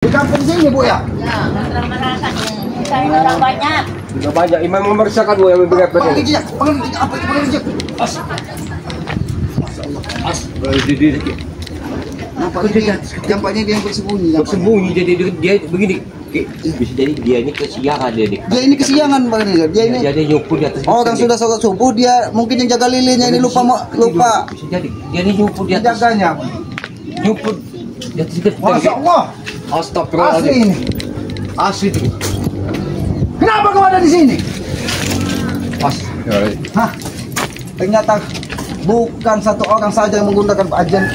Di kampung sini Bu ya? Ya, masyarakat cari orang banyak. Sudah banyak imam memeriksakan Bu yang memberat Panggil ini. dia, panggil dia, apa itu panggil dia? Nampak dia, nampaknya dia yang bersembunyi. Bersembunyi dia begini. Bisa jadi dia ini kesiangan dia. Dia ini kesiangan Bang Rizal. Dia ini Dia nyumpul di atas. orang sudah sholat subuh, dia mungkin yang jaga lilinnya ini lupa. Bisa jadi dia ini nyumpul di atas. Jaganya. Nyumpul di atas genteng. Masya Allah. Asli Astagfirullahaladzim. ini. Asli itu. Kenapa kau ada di sini? Astagfirullahaladzim. Hah? Ternyata bukan satu orang saja yang menggunakan ajian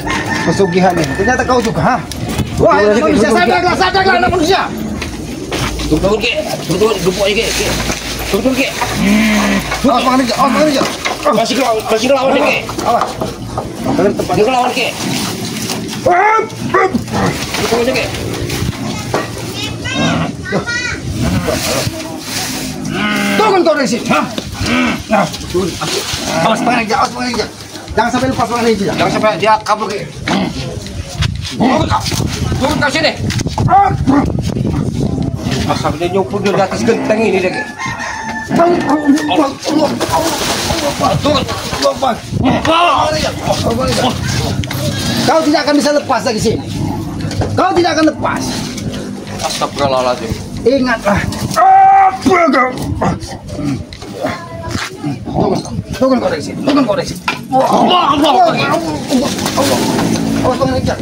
pesugihan ini. Ternyata kau juga, hah? Wah, anak manusia, sadarlah anak manusia. Tunggu ke. Tunggu ke. Tunggu ke. Awas makan aja, awas makan aja. Masih lawan ke. Awas. Dalam tempat dia lawan ke. Tunggu ke. Turun kau dari sini, hah? Turun. Awas makan aja, awas makan aja. Jangan sampai lepas makan aja. Jangan sampai dia kabur ke. Turun ke sini. Asal dia nyumpul di atas genteng ini dia ke. Kau tidak akan bisa lepas dari sini. Kau tidak akan lepas. Astagfirullahaladzim. Ingatlah. Turun kau dari sini. Turun kau dari sini. Awas pengen injak.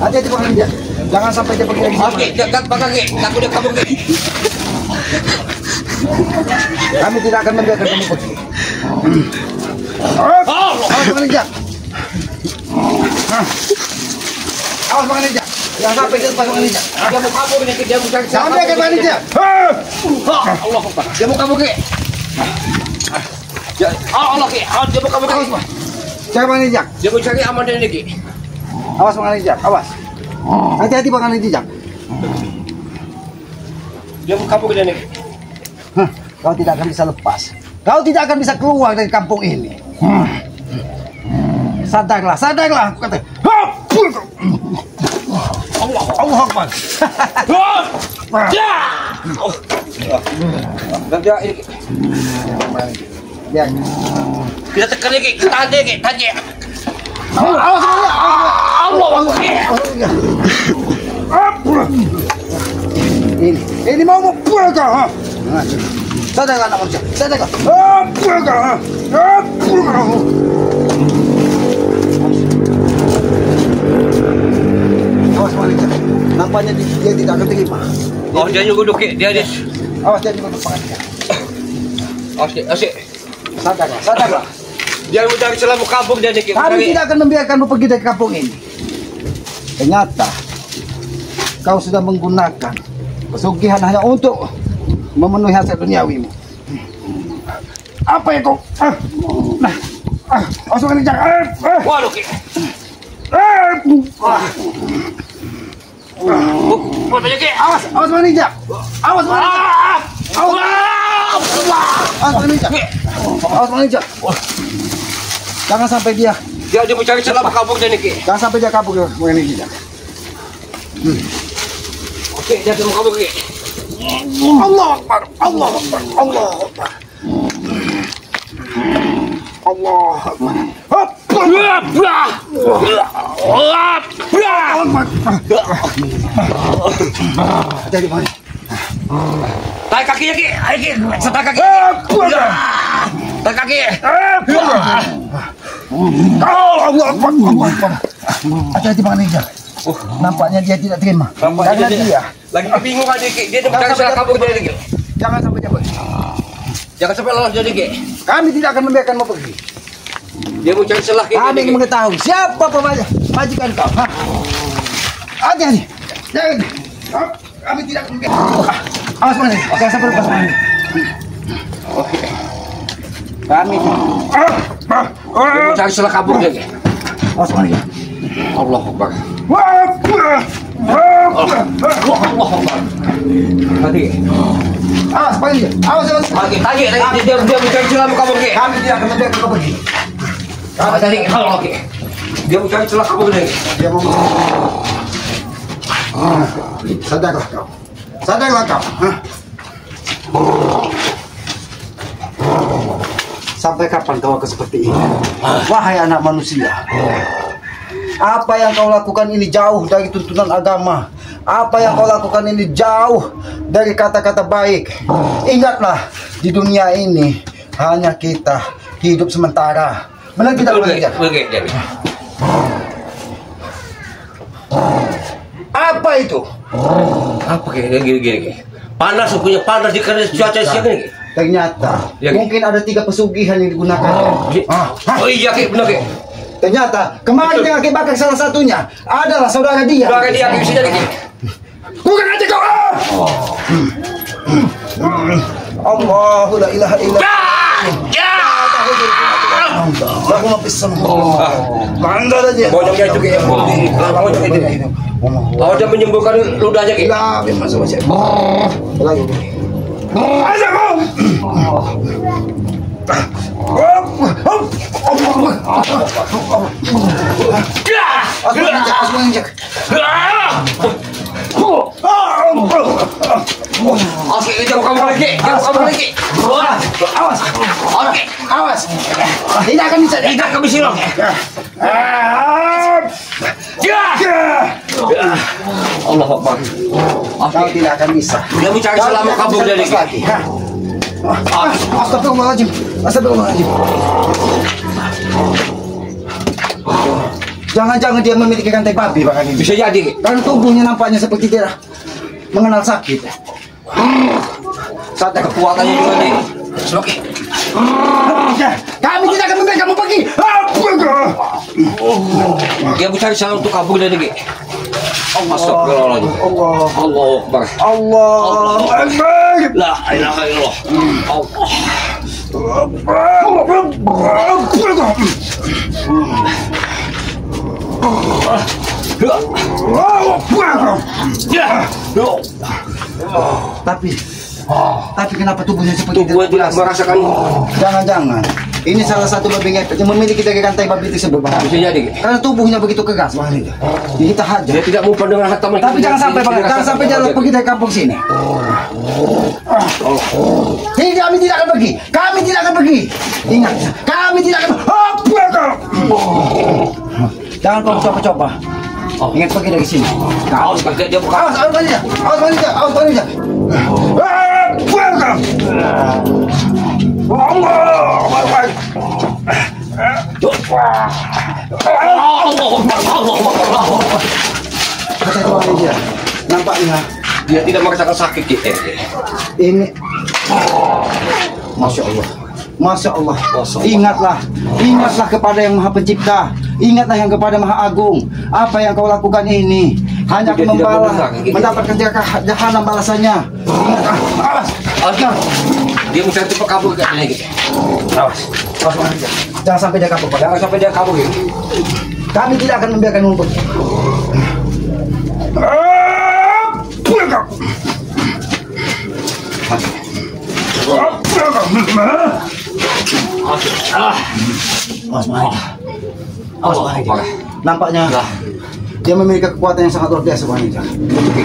Hati-hati pengen injak. Jangan sampai dia pergi dari sini. Oke, dekat bakal ke. Takut dia kabur ke. Kami tidak akan membiarkan kamu pergi. Awas pengen injak. Awas pengen injak. Jangan sampai dia lepas pengen injak. Dia mau kabur ini, dia mau cari. Jangan biarkan pengen injak. Allah Akbar. Dia mau kabur ke. Allah ke. Dia mau kabur ke. Jangan pengen injak. Dia mau cari aman dari ke. Awas pengen injak. Awas. Hati-hati pengen injak. Dia mau kabur dari ke. Kau tidak akan bisa lepas. Kau tidak akan bisa keluar dari kampung ini. Sadarlah, sadarlah. Kata. Allah Akbar. Dan dia ini. Ya. Kita tekan lagi, kita tahan dia ke. Tahan dia. Awas. Allah Akbar. Ini mau pulang kau. Sadarlah anak manusia. Sadarlah. Pulang kau. Awas manusia. Nampaknya dia tidak akan terima. Oh, dia juga duduk ke. Dia. Awas dia juga pengajian. Asyik. Sadarlah, sadarlah. Dia mau cari celah mau kabur dia ke. Kami tidak akan membiarkanmu pergi dari kampung ini. Ternyata kau sudah menggunakan pesugihan hanya untuk memenuhi hasil duniawimu. Apa yang kau? Awas makan injak. Waduh ke. Buat aja ke. Awas makan injak. Awas makan injak. Awas makan injak. Awas makan injak. Jangan sampai dia. Dia mau cari celah mau kabur dia ke. Jangan sampai dia kabur makan injak. Oke, dia mau kabur ke. Allah Akbar. Allah Akbar. Allah Akbar. Allah Akbar. Jadi mana? Tarik kakinya ke. Ayo ke. Setak kaki. Tarik kaki. Allah Akbar. Allah Akbar. Hati-hati Bang Rizal. Nampaknya dia tidak terima. Karena dia Lagi kebingungan dia ke. Dia mau cari celah kabur dia ke. jangan sampai dia pergi. Jangan sampai lolos dia ke. Kami tidak akan membiarkanmu pergi. Dia mau cari celah ke. Kami ingin mengetahui siapa majikan kau. Hati-hati. Jangan. Kami tidak akan membiarkan. Awas mana? Jangan sampai lepas mana? Kami. Dia mau cari celah kabur dia ke. Awas mana? Allah Akbar. Tadi. Awas panggil dia. Awas. Tadi dia mau cari celah mau kabur ke. Kami tidak akan membiarkan kau pergi. Tadi kalau oke. Dia mau cari celah kabur dia. Dia mau Sadarlah kau. Sadarlah kau. Sampai kapan kau akan seperti ini? Wahai anak manusia. Apa yang kau lakukan ini jauh dari tuntunan agama. Apa yang kau lakukan ini jauh dari kata-kata baik. Ingatlah, di dunia ini hanya kita hidup sementara. Benar tidak? Apa itu? Apa kayak gini? Panas, punya panas di karena cuaca siang ini. Ternyata Ya, mungkin ada 3 pesugihan yang digunakan. Oh iya, benar. Ternyata kemarin yang bakar salah satunya adalah saudara dia. Saudara dia bisa jadi. Bukan aja kau. Allahu la ilaha illa. Ya. Aku mau pesan. Mandar aja. Bojong dia juga. Bojong itu. Oh, dia menyembuhkan ludahnya gitu. Lah, masuk masuk. Lagi. Aja kau. Awas. Tidak akan bisa. Allah Akbar. Kau tidak akan bisa. Dia mencari selama kabur dari lagi. Astagfirullahaladzim. Jangan-jangan dia memiliki rantai babi bahkan ini. Bisa jadi. Karena tubuhnya nampaknya seperti tidak mengenal sakit. Saat kekuatannya juga nih. Oke. Kami tidak akan membiarkanmu pergi. Dia mencari salah untuk kabur dari ini. Astagfirullahaladzim. Allah Akbar. Allah Akbar. La ilaha illallah. Allah. Tapi kenapa tubuhnya seperti Tubuh tidak merasakan. Jangan-jangan ini salah satu babi ngepet yang memiliki dari rantai babi tersebut, Bang. Bisa jadi. Karena tubuhnya begitu keras, Bang. Kita hajar. Dia tidak mau pendengar harta mereka. Tapi jangan sampai, Bang. Jangan sampai dia pergi dari kampung sini. Ini kami tidak akan pergi. Kami tidak akan pergi. Ingat, kami tidak akan. Jangan kau coba-coba. Ingat pergi dari sini. Awas kakek dia buka. Awas aja. Kata tuan dia, nampaknya Dia tidak merasakan sakit kita. ini. Masya Allah. Ingatlah kepada yang Maha Pencipta. Ingatlah yang kepada Maha Agung. Apa yang kau lakukan ini hanya akan mendapatkan jahanam balasannya. Ingat. Dia mencari tempat kabur katanya gitu. Awas. Jangan sampai dia kabur. Jangan sampai dia kabur gitu. Kami tidak akan membiarkan untuk. Nampaknya dia memiliki kekuatan yang sangat luar biasa, Bang.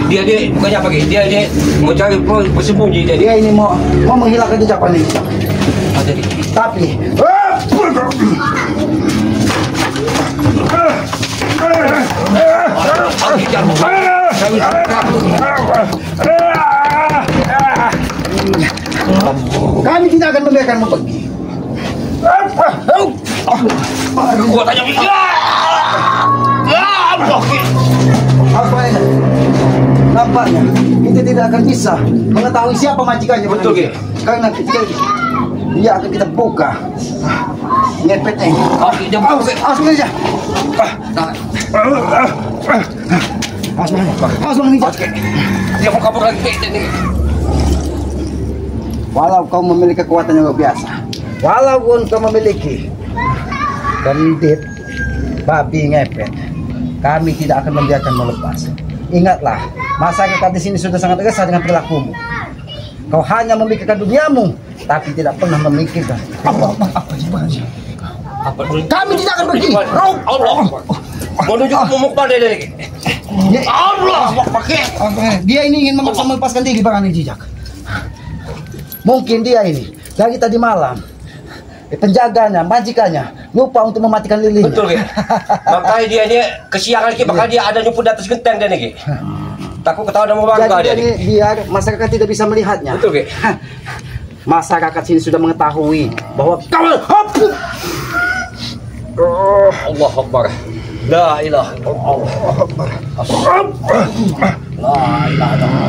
Dia bukannya apa gitu? Dia mau cari bersembunyi dia. Dia ini mau menghilangkan jejak paling. Tapi kami tidak akan membiarkanmu pergi. Gua tanya Nampaknya kita tidak akan bisa mengetahui siapa majikannya. Betul, Ki. Karena ketika dia akan kita buka ngepetnya. Awas aja. Dia mau kabur lagi ini. Walau kau memiliki kekuatan yang luar biasa, walaupun kau memiliki bandit babi ngepet, kami tidak akan membiarkanmu lepas. Ingatlah, masyarakat di sini sudah sangat resah dengan perilakumu. Kau hanya memikirkan duniamu, tapi tidak pernah memikirkan Apa dulu? kami tidak akan pergi. Allah. Menuju ke Mumuk Pandai dari. Allah pakai. Dia ini ingin memaksa melepaskan diri Bang Ani Jijak. Mungkin dia ini dari tadi malam penjaganya, majikannya lupa untuk mematikan lilinnya. Betul, Ki. Makanya dia kesiangan, Ki. Makanya dia ada nyumput di atas genteng dia nih, Ki. Takut ketahuan sama warga dia nih. Biar masyarakat tidak bisa melihatnya. Betul, Ki. Masyarakat sini sudah mengetahui bahwa kau Allah Akbar. La ilaha illallah. La ilaha illallah.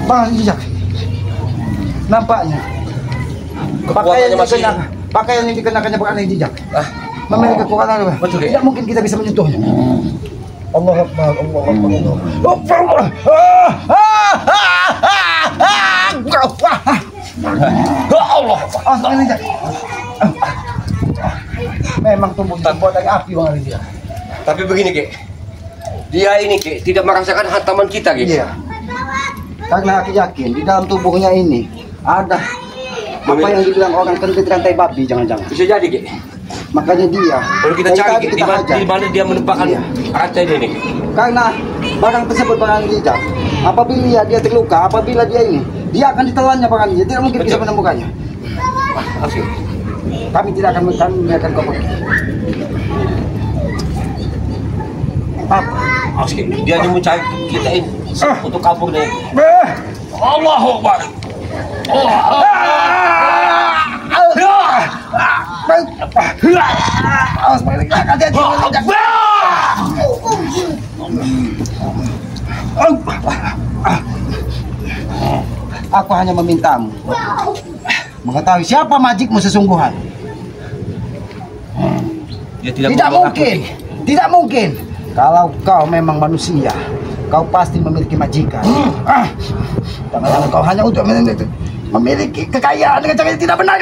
Bang Jijak, nampaknya pakaian yang dikenakannya Bang Ani Jijak memiliki kekuatan. Betul, tidak mungkin kita bisa menyentuhnya. Allah Akbar, Allah Akbar. Memang tumbuh terbuat dari api Bang Ani Jijak. Tapi begini, Ki. Dia ini, Ki, tidak merasakan hantaman kita, Ki. Iya. Karena aku yakin di dalam tubuhnya ini ada apa yang dibilang orang kentut rantai babi, jangan-jangan. Bisa jadi, Ki. Makanya dia Kalau kita dari cari, tadi Ki, kita hajar. di mana dia menempatkan Iya. rantai dia nih, Ki. Karena barang tersebut Bang Ani Jijak, apabila dia terluka, apabila dia ini, dia akan ditelannya Bang Ani Jijak, tidak mungkin bisa menemukannya. Asik. Kami tidak akan membiarkan kau pergi. Apa? Asik. Dia hanya mencari kita ini untuk kabur nih. Allahu Akbar. Aku hanya memintamu mengetahui siapa majikmu sesungguhan. Dia Tidak mungkin, tidak mungkin. Kalau kau memang manusia, kau pasti memiliki majikan. Jangan kau hanya untuk memiliki kekayaan dengan cara yang tidak benar.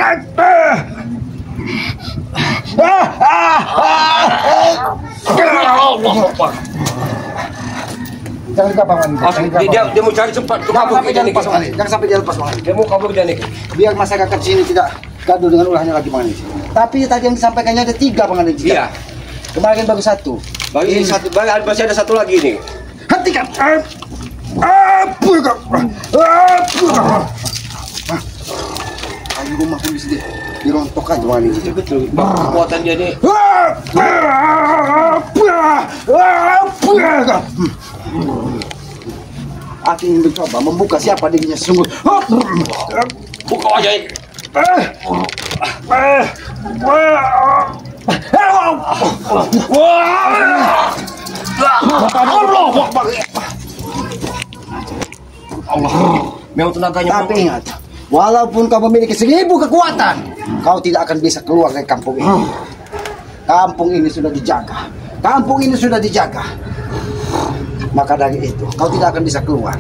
Allah Akbar. Jangan gampang, Dia mau cari tempat untuk kabur kita nih. Jangan sampai dia lepas, Bang. Dia mau kabur dia nih. Biar masyarakat sini tidak gaduh dengan ulahnya lagi, Bang. Tapi tadi yang disampaikannya ada 3, Bang. Iya. Kemarin baru 1. Bagi satu, masih ada satu lagi nih. Hentikan. Ayo rumah pun bisa dirontok aja, Bang. Betul. Kekuatan dia nih. Aku ingin mencoba membuka siapa dirinya sungguh. Buka aja ini. Allah. Memang tenaganya. Tapi ingat, walaupun kau memiliki 1000 kekuatan, kau tidak akan bisa keluar dari kampung ini. Kampung ini sudah dijaga. Kampung ini sudah dijaga. Maka dari itu, kau tidak akan bisa keluar.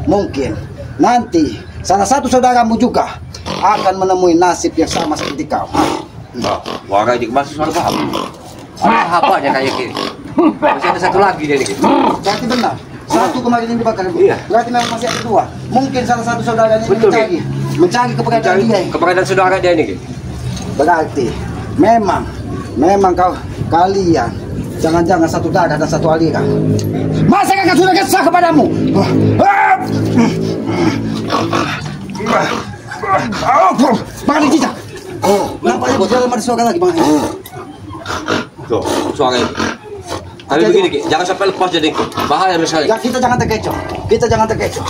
Mungkin nanti salah satu saudaramu juga akan menemui nasib yang sama seperti kau. Warga di masuk suara paham. Ada apanya kayak gini. Masih ada satu lagi dia nih. Berarti benar. Satu kemarin yang dibakar. Iya. Berarti memang masih ada 2. Mungkin salah satu saudaranya Betul, mencari keberadaan dia. Keberadaan saudara dia nih. Berarti memang kalian jangan-jangan satu darah dan satu aliran. Masyarakat sudah kesah kepadamu. Bang Ani Jijak. Nampaknya di dalam ada suara lagi, Bang Ani. Tuh, suara ini. Tapi begini, Ki, jangan sampai lepas jadi bahaya misalnya. Ya, kita jangan terkecoh. Kita jangan terkecoh.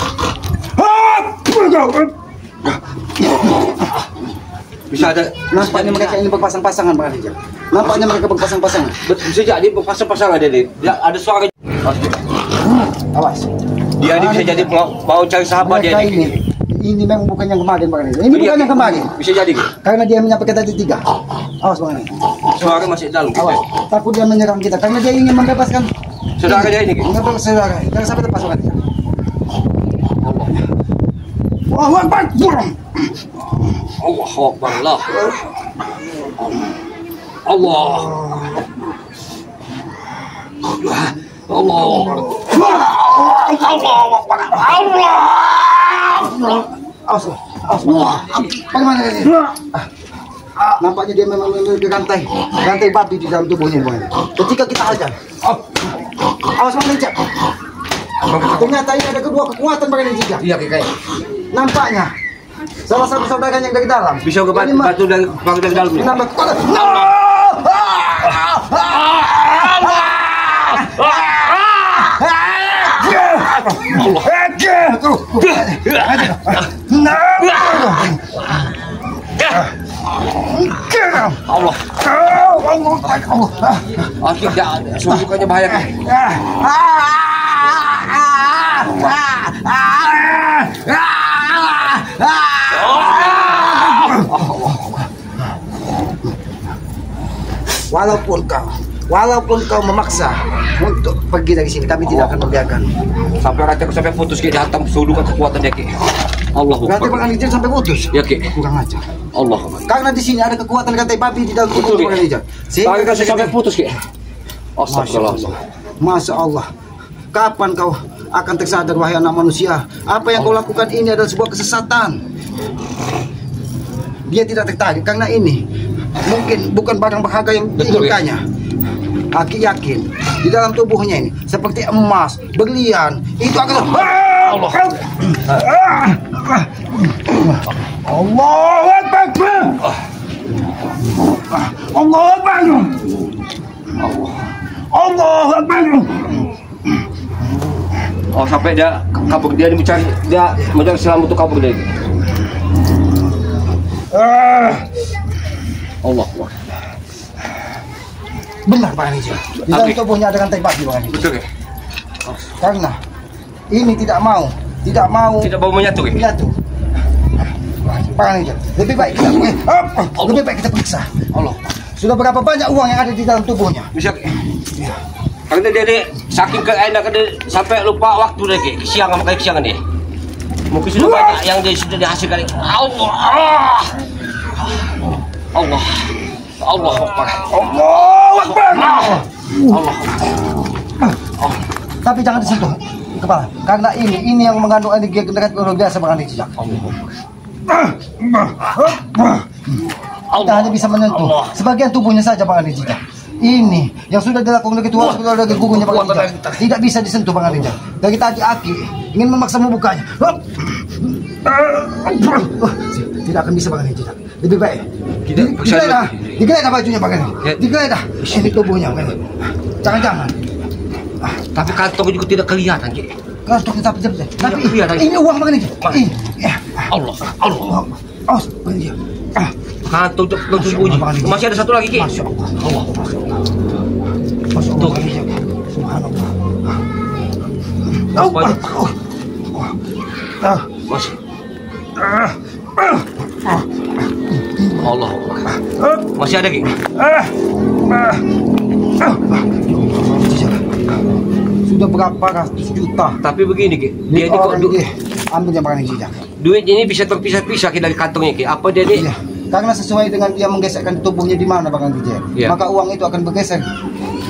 Bisa ada. Nampaknya mereka ini berpasang-pasangan, Bang Ani Jijak. Nampaknya mereka berpasang-pasangan. Betul, bisa jadi berpasang-pasangan dia nih. Ya, ada suara. Awas. Dia ini bisa jadi mau cari sahabat dia Mereka nih. ini memang bukan yang kemarin, Bang Ani. Ini bukan yang kemarin. Bisa jadi, Ki. Karena dia menyampaikan tadi 3. Awas, Bang Ani. Suara masih dalam. Awas. Takut dia menyerang kita karena dia ingin membebaskan Saudara dia ini, Ki. membebaskan saudara. Jangan sampai lepas, Bang Ani. Allahu Akbar. Allah Akbar. Allah. Allah. Bagaimana ini? Nampaknya dia memang memiliki rantai babi di dalam tubuhnya. Ketika kita hajar, awas Bang Rijak. Ternyata ini ada kedua kekuatan Bang Rijak. Iya kayak. Nampaknya salah satu saudaranya yang dari dalam Bisa batu dari dalam. menambah kekuatan. Allah. Akhirnya sundukannya bahaya. Walaupun kau memaksa untuk pergi dari sini, kami tidak akan membiarkan. Sampai rantai sampai putus kayak dihantam sundukan kekuatan dia ki. Allah. Rantai Bang Rijal sampai putus. Ya ki. Kurang ajar. Allah. Karena di sini ada kekuatan rantai babi di dalam tubuh Bang Rijal. Sehingga sampai putus ki. Astagfirullah. Masya Allah. Kapan kau akan tersadar wahai anak manusia? Apa yang kau lakukan ini adalah sebuah kesesatan. Dia tidak tertarik karena ini mungkin bukan barang berharga yang diinginkannya. Aki yakin di dalam tubuhnya ini seperti emas, berlian, itu akan Allah. Allahu Akbar. Allahu Akbar. Allahu Akbar. Oh sampai dia kabur, dia mencari selamat untuk kabur dia. Allah. Benar Bang Rijal. Di dalam tubuhnya ada rantai babi Bang Rijal. Betul ya? Karena ini tidak mau menyatu ya? menyatu. Bang Rijal, lebih baik kita periksa. Allah. Sudah berapa banyak uang yang ada di dalam tubuhnya? Bisa. Karena dia saking keenakan dia sampai lupa waktu dia ki. Kesiangan dia. Mungkin sudah banyak yang dia sudah dihasilkan. Allah. Allah. Allah Akbar. Allahu Akbar. Allah. Tapi jangan disentuh kepala. Karena ini yang mengandung energi yang luar biasa Bang Rijal. Kita hanya bisa menyentuh sebagian tubuhnya saja Bang Rijal. Ini yang sudah dilakukan oleh ketua sudah ada gugunya Bang Rijal. Tidak bisa disentuh Bang Rijal. Dari tadi Aki ingin memaksa membukanya. Tidak akan bisa Bang Rijal. Lebih baik digeledah bajunya Bang Rijal. Digeledah ini tubuhnya Bang Rijal. Jangan-jangan. Tapi kantong juga tidak kelihatan ki. Kantong tapi kelihatan. Ini uang Bang Rijal. Allah. Awas Bang Rijal. Kantong bunyi. Masih ada satu lagi ki. Masya Allah. Masya Allah. Subhanallah. Masih. Allah. Masih ada ki. Sudah berapa ratus juta. Tapi begini ki. Dia ini kok ambilnya Bang Rijal. Duit ini bisa terpisah-pisah ki dari kantongnya ki. Apa dia ini? Iya. Karena sesuai dengan dia menggesekkan tubuhnya di mana Bang Rijal, maka uang itu akan bergeser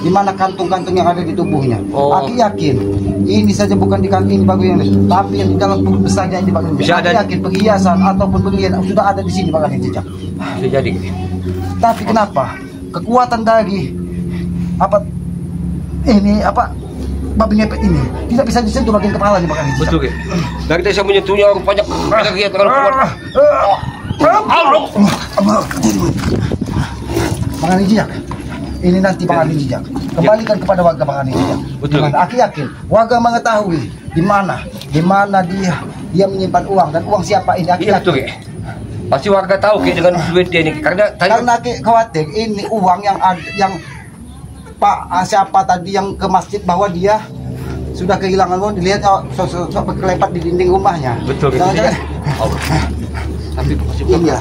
di mana kantung-kantung yang ada di tubuhnya. Aki yakin ini saja bukan di kantung ini bagus yang tapi yang di dalam tubuh besarnya ini Bang Rijal. Aki yakin perhiasan ataupun berlian sudah ada di sini Bang Rijal. Bisa jadi. Tapi kenapa kekuatan dari babi ngepet ini tidak bisa disentuh bagian kepalanya Bang Rijal. Betul ki. Dari saya menyentuhnya orang banyak dia terlalu kuat. Bang Rijal, ini nanti Bang Rijal kembalikan kepada warga Bang Rijal. Betul. Aku yakin warga mengetahui di mana dia menyimpan uang dan uang siapa ini. Aku yakin. Betul. Pasti warga tahu dengan duit dia ini karena aku khawatir ini uang yang Pak siapa tadi yang ke masjid bahwa dia sudah kehilangan uang, dilihat sosok berkelepat di dinding rumahnya. Betul. Tapi iya,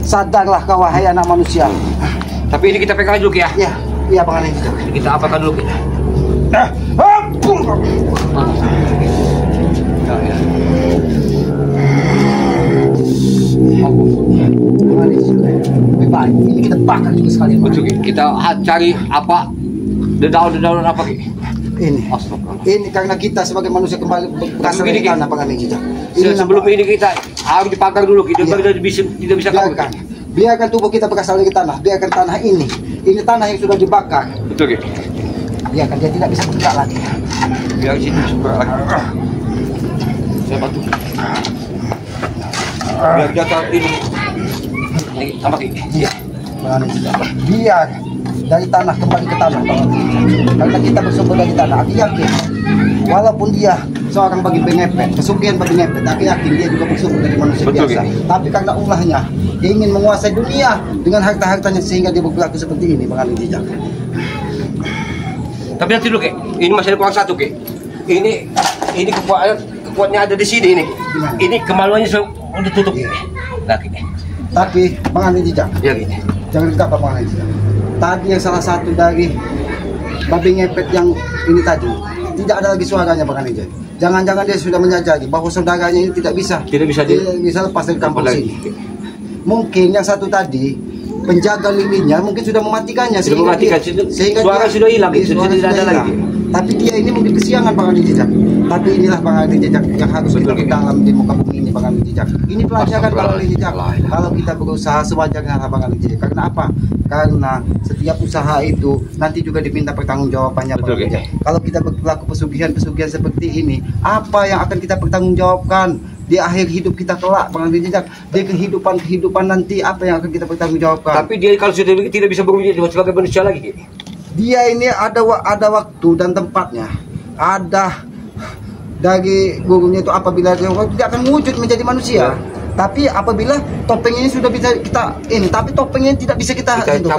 sadarlah kau wahai anak manusia. Tapi ini kita pegang dulu ya. Iya Bang Rijal. Kita apakan dulu kita. Lebih baik ini kita bakar juga sekali. Betul. Kita cari apa? Daun-daun apa ki? Ini. Astagfirullah. Ini karena kita sebagai manusia kembali berasal dari tanah Bang Ali Jejak. Sebelum ini kita harus dipakar dulu, kita tidak bisa kabur. Biarkan tubuh kita berasal dari tanah, biarkan tanah ini tanah yang sudah dibakar. Betul, Ki. Biarkan dia tidak bisa bergerak lagi. Biar sini bergerak lagi. Saya bantu. Biar dia tahu ini tambah Ki. Iya. Bang Ali Jejak. Biar dari tanah kembali ke tanah Bang Ali Jejak. Karena kita bersumber dari tanah. Aku yakin walaupun dia seorang bagi pengepet, kesugihan bagi ngepet, aku yakin dia juga bersumber dari manusia Betul, biasa. Ki. Tapi karena ulahnya ingin menguasai dunia dengan harta-hartanya sehingga dia berperilaku seperti ini Bang Ali Jejak. Tapi nanti dulu, Ki. Ini masih ada kurang satu, Ki. Ini kekuatannya ada di sini ini. Gimana? Ini kemaluannya sudah tutup. Nah, Ki. Tapi Bang Ali Jejak, Ya, Ki. jangan ditangkap Bang Ali Jejak. Tadi yang salah satu dari babi ngepet yang ini tadi tidak ada lagi suaranya Bang Ali Jejak. Jangan-jangan dia sudah menyadari bahwa saudaranya ini tidak bisa lepas dari kampung sini. Mungkin yang satu tadi penjaga lilinnya mungkin sudah mematikannya Sudah mematikan, suara sudah hilang, sudah tidak ada lagi. Tapi dia ini mungkin kesiangan Bang Ali Jejak. Tapi inilah Bang Ali Jejak yang harus kita dalam di muka bumi ini Bang Ali Jejak. Ini pelajaran Bang Ali Jejak. Kalau kita berusaha sewajarnya Bang Ali Jejak. Karena apa? Karena setiap usaha itu nanti juga diminta pertanggungjawabannya Bang Ali Jejak. Kalau kita berlaku pesugihan seperti ini, apa yang akan kita pertanggungjawabkan di akhir hidup kita kelak Bang Ali Jejak? Di kehidupan nanti apa yang akan kita pertanggungjawabkan? Tapi dia kalau sudah tidak bisa berwujud sebagai manusia lagi, Ki. Dia ini ada waktu dan tempatnya. Ada dari gurunya itu apabila dia akan wujud menjadi manusia. Tapi apabila topengnya ini sudah bisa kita ini, tapi topengnya ini tidak bisa kita sentuh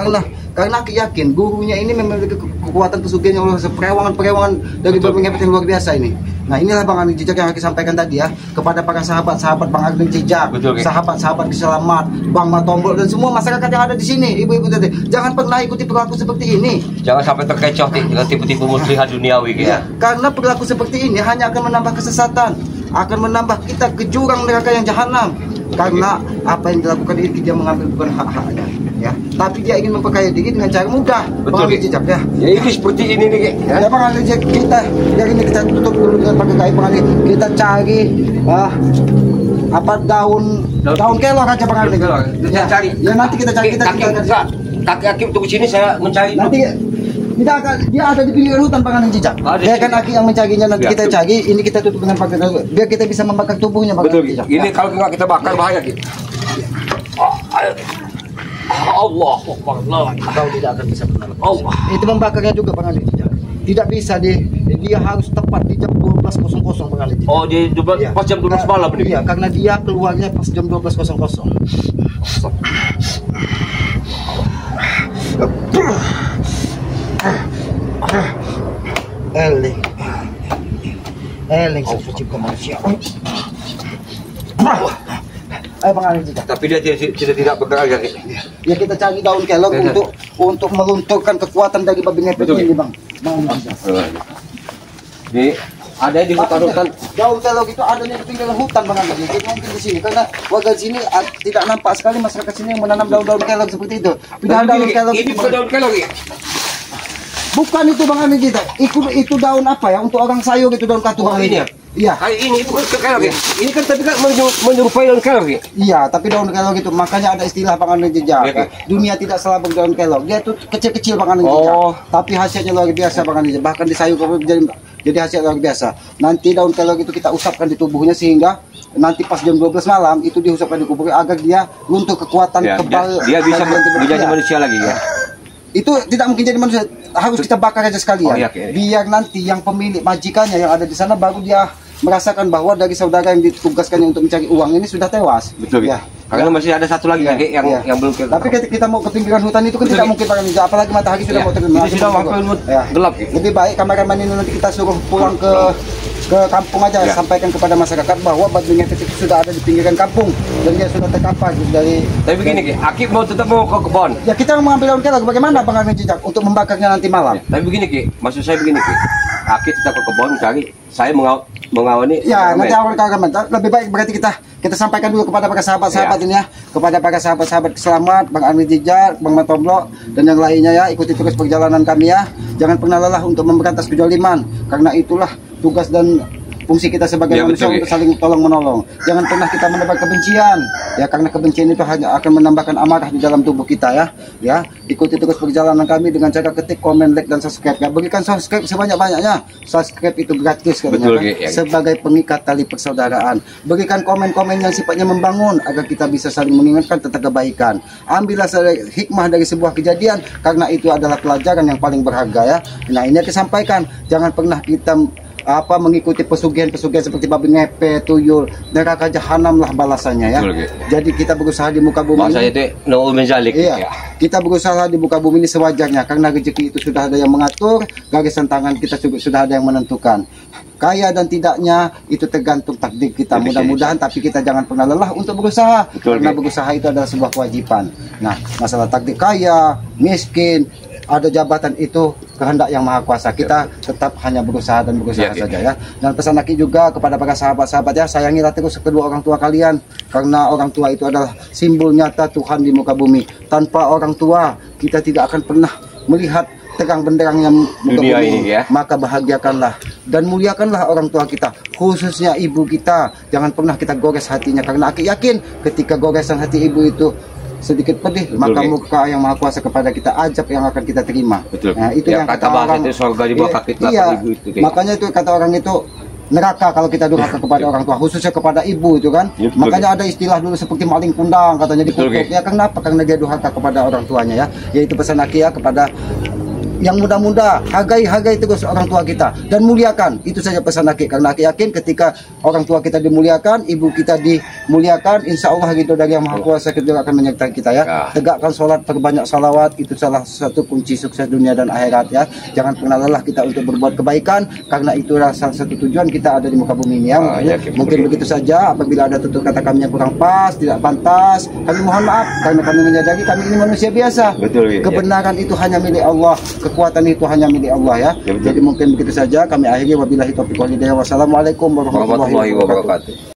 karena aku yakin gurunya ini memiliki kekuatan pesugihan yang luar biasa, perewangan dari babi ngepet yang luar biasa ini. Nah inilah Bang Ali Jejak yang aku sampaikan tadi ya kepada para sahabat-sahabat Bang Ali Jejak, sahabat-sahabat Keselamat, Bang Matombol dan semua masyarakat yang ada di sini, ibu-ibu tadi, jangan pernah ikuti perilaku seperti ini. Jangan sampai terkecoh dengan tipu-tipu muslihat duniawi, Ki. Ya, karena perilaku seperti ini hanya akan menambah kesesatan, akan menambah kita ke jurang neraka yang jahanam. Karena apa yang dilakukan ini dia mengambil bukan hak-haknya, ya. Tapi dia ingin memperkaya diri dengan cara mudah. Bang Ali Jejak ya. Ya ini seperti ini nih, Ki. Ya Bang Ali Jejak, kita yang ini kita tutup dulu dengan pakai kain Bang Ali. Kita cari apa daun kelor aja Bang Ali. Ya, cari. Ya nanti kita cari Kaki tunggu sini saya mencari. Nanti dia ada di pinggir hutan Bang Ali Jejak. Dia kan Aki yang mencarinya, nanti kita cari. Ini kita tutup dengan pakai kain biar kita bisa membakar tubuhnya Bang Ali Jejak. Ini kalau nggak kita bakar bahaya, Ki. Allah Akbar. Kau tidak akan bisa menolong. Allah. Itu membakarnya juga Bang Ali Jejak. Tidak bisa dia harus tepat di jam 12.00 Bang Ali Jejak. Oh, di pas jam 12 malam ini. Iya, karena dia keluarnya pas jam 12.00. Eling sesuci manusia. Ayo Bang Ali Jejak. Tapi dia tidak bergerak, Ki. Ya kita cari daun kelor untuk melunturkan kekuatan dari babi ngepet ini Bang. Bang Ali Jejak. Ini ada di hutan-hutan. Daun kelor itu adanya di pinggir hutan Bang Ali Jejak. Mungkin di sini karena warga di sini tidak nampak sekali masyarakat sini yang menanam daun-daun kelor seperti itu. Daun kelor ini bukan daun kelor, Ki. Bukan itu Bang Ali Jejak. Itu daun apa ya? Untuk orang sayur itu daun katu Bang Ali Jejak. Iya. Kali ini bukan kelor, Ki. Ini kan tapi kan menyerupai daun kelor, Ki. Iya, tapi daun kelor gitu. Makanya ada istilah Bang Ali Jejak. Ya, Dunia tidak selalu daun kelor. Dia tuh kecil-kecil Bang Ali Jejak. Tapi hasilnya luar biasa Bang Ali Jejak. Bahkan di sayur jadi hasil luar biasa. Nanti daun kelor itu kita usapkan di tubuhnya sehingga nanti pas jam 12 malam itu diusapkan di kubur agar dia luntur kekuatan kebal. Dia bisa menjadi manusia lagi ya. Itu tidak mungkin jadi manusia, harus kita bakar aja sekalian. Biar nanti yang pemilik majikannya yang ada di sana baru dia merasakan bahwa dari saudara yang ditugaskannya untuk mencari uang ini sudah tewas. Betul ya. Karena masih ada satu lagi yang belum. Tapi kita mau ke pinggiran hutan itu kan tidak mungkin Bang Ali, apalagi matahari sudah mau terbenam. Sudah waktu gelap. Lebih baik kameramen ini nanti kita suruh pulang ke kampung aja, sampaikan kepada masyarakat bahwa babi ngepet itu sudah ada di pinggiran kampung dan dia sudah terkapar dari. Tapi begini, Ki, Akib tetap mau ke kebun. Ya kita mau mengambil daun kelor, bagaimana Bang Ali Jejak untuk membakarnya nanti malam? Tapi begini, Ki, maksud saya begini, Ki. Aki kita ke kebun cari. Saya mengawani. Ya, nanti awal kawan lebih baik berarti kita sampaikan dulu kepada para sahabat-sahabat ini ya, kepada para sahabat-sahabat selamat, Bang Arni Jijak, Bang Matomblo dan yang lainnya ya, ikuti terus perjalanan kami ya. Jangan pernah lelah untuk memberantas kezaliman, karena itulah tugas dan fungsi kita sebagai manusia untuk saling tolong menolong. Jangan pernah kita menebar kebencian ya, karena kebencian itu hanya akan menambahkan amarah di dalam tubuh kita ya. Ya, ikuti terus perjalanan kami dengan cara ketik, komen, like dan subscribe ya. Berikan subscribe sebanyak-banyaknya. Subscribe itu gratis katanya kan? Ya. Sebagai pengikat tali persaudaraan. Berikan komen-komen yang sifatnya membangun agar kita bisa saling mengingatkan tentang kebaikan. Ambillah hikmah dari sebuah kejadian, karena itu adalah pelajaran yang paling berharga ya. Nah, ini yang disampaikan. Jangan pernah kita mengikuti pesugihan-pesugihan seperti babi ngepet, tuyul, neraka jahanam lah balasannya ya. Betul, jadi kita berusaha di muka bumi ini. Itu no menzalik. Iya. Ya. Kita berusaha di muka bumi ini sewajarnya, karena rezeki itu sudah ada yang mengatur, garisan tangan kita sudah ada yang menentukan. Kaya dan tidaknya itu tergantung takdir kita. Mudah-mudahan, tapi kita jangan pernah lelah untuk berusaha. Betul, karena berusaha itu adalah sebuah kewajiban. Nah, masalah takdir kaya, miskin, ada jabatan itu kehendak yang maha kuasa. Kita tetap hanya berusaha dan berusaha saja ya. Dan pesan Aki juga kepada para sahabat-sahabat ya, sayangilah terus kedua orang tua kalian, karena orang tua itu adalah simbol nyata Tuhan di muka bumi. Tanpa orang tua kita tidak akan pernah melihat terang benderangnya muka dunia bumi ini ya. Maka bahagiakanlah dan muliakanlah orang tua kita, khususnya ibu kita. Jangan pernah kita gores hatinya, karena Aki yakin ketika goresan hati ibu itu sedikit pedih, maka muka yang maha kuasa kepada kita ajab yang akan kita terima. Betul. Nah, itu ya, yang kata orang itu surga di bawah kaki iya, itu. Makanya itu kata orang itu neraka kalau kita durhaka kepada orang tua, khususnya kepada ibu itu kan. Ya, makanya ada istilah dulu seperti maling kundang katanya dikutuk. Ya kenapa? Karena dia durhaka kepada orang tuanya ya. Yaitu pesan Aki ya kepada yang muda-muda, hargai terus orang tua kita dan muliakan. Itu saja pesan Aki, karena Aki yakin ketika orang tua kita dimuliakan, ibu kita dimuliakan, insya Allah gitu dari yang maha kuasa juga akan menyertai kita ya. Tegakkan sholat, perbanyak salawat, itu salah satu kunci sukses dunia dan akhirat ya. Jangan pernah lelah kita untuk berbuat kebaikan, karena itulah salah satu tujuan kita ada di muka bumi ini ya. Mungkin begitu saja. Apabila ada tutur kata kami yang kurang pas, tidak pantas, kami mohon maaf, karena kami menyadari kami ini manusia biasa. Betul, kebenaran itu hanya milik Allah, kekuatan itu hanya milik Allah ya. Jadi mungkin begitu saja kami akhiri, wabillahi taufiq wal hidayah. Wassalamualaikum warahmatullahi wabarakatuh.